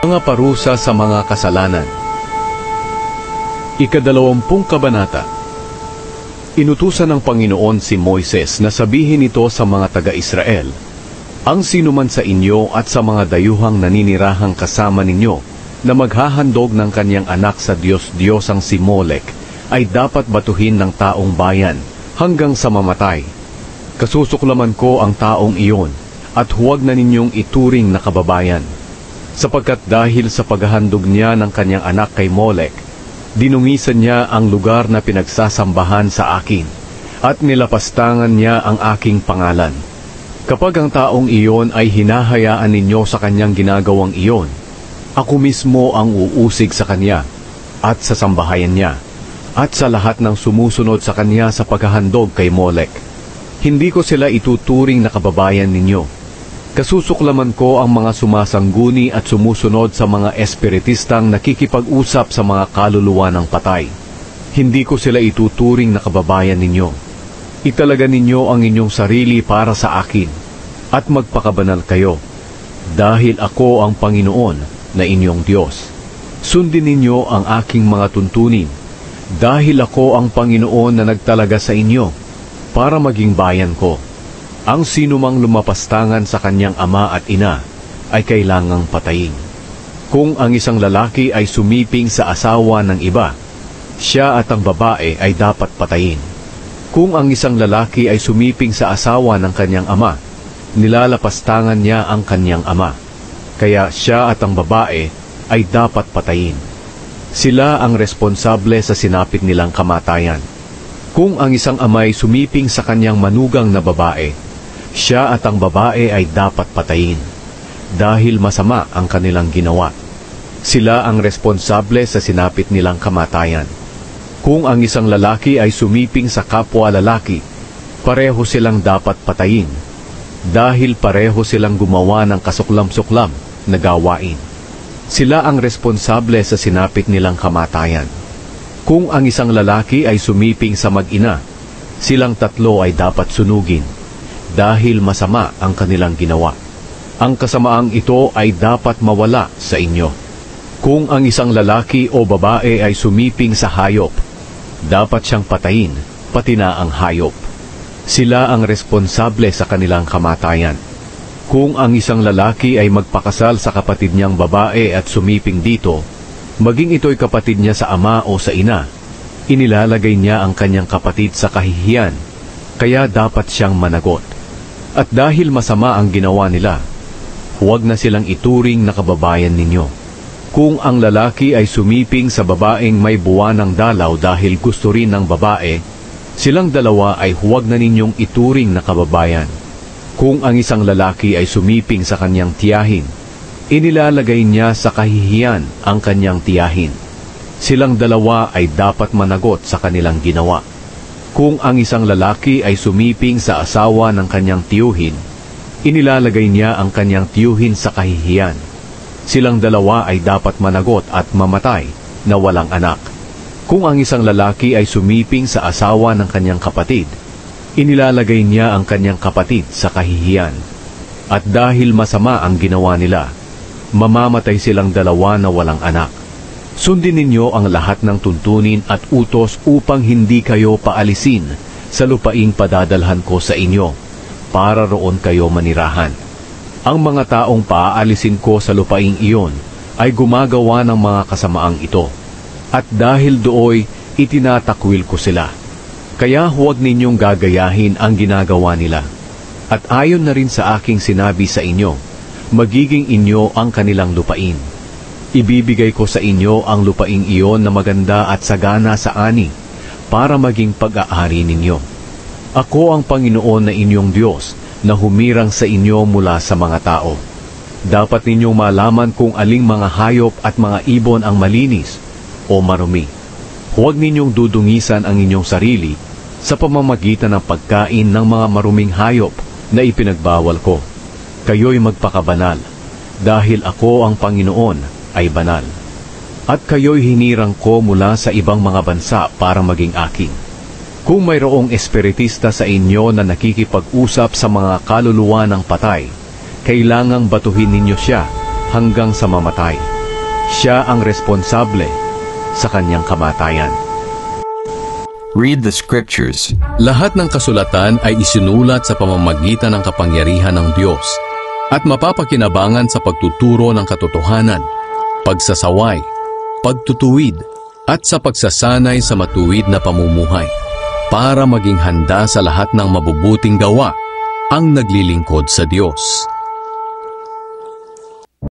Mga parusa sa mga kasalanan. Ika-20 kabanata. Inutusan ng Panginoon si Moises na sabihin ito sa mga taga-Israel, ang sinuman sa inyo at sa mga dayuhang naninirahang kasama ninyo na maghahandog ng kanyang anak sa Diyos-Diyosang si Molek ay dapat batuhin ng taong bayan hanggang sa mamatay. Kasusuklaman ko ang taong iyon at huwag na ninyong ituring na kababayan. Sapagkat dahil sa paghahandog niya ng kanyang anak kay Molek, dinungisan niya ang lugar na pinagsasambahan sa akin, at nilapastangan niya ang aking pangalan. Kapag ang taong iyon ay hinahayaan ninyo sa kanyang ginagawang iyon, ako mismo ang uusig sa kanya, at sa sambahayan niya, at sa lahat ng sumusunod sa kanya sa paghahandog kay Molek. Hindi ko sila ituturing na kababayan ninyo. Kasusuklaman ko ang mga sumasangguni at sumusunod sa mga espiritistang nakikipag-usap sa mga kaluluwa ng patay. Hindi ko sila ituturing na kababayan ninyo. Italaga ninyo ang inyong sarili para sa akin, at magpakabanal kayo, dahil ako ang Panginoon na inyong Diyos. Sundin ninyo ang aking mga tuntunin, dahil ako ang Panginoon na nagtalaga sa inyo, para maging bayan ko. Ang sinumang lumapastangan sa kanyang ama at ina ay kailangang patayin. Kung ang isang lalaki ay sumiping sa asawa ng iba, siya at ang babae ay dapat patayin. Kung ang isang lalaki ay sumiping sa asawa ng kanyang ama, nilalapastangan niya ang kanyang ama. Kaya siya at ang babae ay dapat patayin. Sila ang responsable sa sinapit nilang kamatayan. Kung ang isang ama ay sumiping sa kanyang manugang na babae, siya at ang babae ay dapat patayin, dahil masama ang kanilang ginawa. Sila ang responsable sa sinapit nilang kamatayan. Kung ang isang lalaki ay sumiping sa kapwa lalaki, pareho silang dapat patayin, dahil pareho silang gumawa ng kasuklam-suklam na gawain. Sila ang responsable sa sinapit nilang kamatayan. Kung ang isang lalaki ay sumiping sa mag-ina, silang tatlo ay dapat sunugin, dahil masama ang kanilang ginawa. Ang kasamaang ito ay dapat mawala sa inyo. Kung ang isang lalaki o babae ay sumiping sa hayop, dapat siyang patayin, pati na ang hayop. Sila ang responsable sa kanilang kamatayan. Kung ang isang lalaki ay magpakasal sa kapatid niyang babae at sumiping dito, maging ito'y kapatid niya sa ama o sa ina, inilalagay niya ang kanyang kapatid sa kahihiyan, kaya dapat siyang managot. At dahil masama ang ginawa nila, huwag na silang ituring na kababayan ninyo. Kung ang lalaki ay sumiping sa babaeng may buwan ng dalaw dahil gusto rin ng babae, silang dalawa ay huwag na ninyong ituring na kababayan. Kung ang isang lalaki ay sumiping sa kanyang tiyahin, inilalagay niya sa kahihiyan ang kanyang tiyahin. Silang dalawa ay dapat managot sa kanilang ginawa. Kung ang isang lalaki ay sumiping sa asawa ng kanyang tiyuhin, inilalagay niya ang kanyang tiyuhin sa kahihiyan. Silang dalawa ay dapat managot at mamatay na walang anak. Kung ang isang lalaki ay sumiping sa asawa ng kanyang kapatid, inilalagay niya ang kanyang kapatid sa kahihiyan. At dahil masama ang ginawa nila, mamamatay silang dalawa na walang anak. Sundin ninyo ang lahat ng tuntunin at utos upang hindi kayo paalisin sa lupaing padadalhan ko sa inyo, para roon kayo manirahan. Ang mga taong paaalisin ko sa lupaing iyon ay gumagawa ng mga kasamaang ito, at dahil dooy itinatakwil ko sila. Kaya huwag ninyong gagayahin ang ginagawa nila. At ayon na rin sa aking sinabi sa inyo, magiging inyo ang kanilang lupain. Ibibigay ko sa inyo ang lupaing iyon na maganda at sagana sa ani, para maging pag-aari ninyo. Ako ang Panginoon na inyong Diyos, na humirang sa inyo mula sa mga tao. Dapat ninyong malaman kung aling mga hayop at mga ibon ang malinis o marumi. Huwag ninyong dudungisan ang inyong sarili sa pamamagitan ng pagkain ng mga maruming hayop na ipinagbawal ko. Kayo'y magpakabanal, dahil ako ang Panginoon ay banal. At kayo'y hinirang ko mula sa ibang mga bansa para maging akin. Kung mayroong espiritista sa inyo na nakikipag-usap sa mga kaluluwa ng patay, kailangang batuhin ninyo siya hanggang sa mamatay. Siya ang responsable sa kanyang kamatayan. Read the scriptures. Lahat ng kasulatan ay isinulat sa pamamagitan ng kapangyarihan ng Diyos at mapapakinabangan sa pagtuturo ng katotohanan, pagsasaway, pagtutuwid, at sa pagsasanay sa matuwid na pamumuhay para maging handa sa lahat ng mabubuting gawa ang naglilingkod sa Diyos.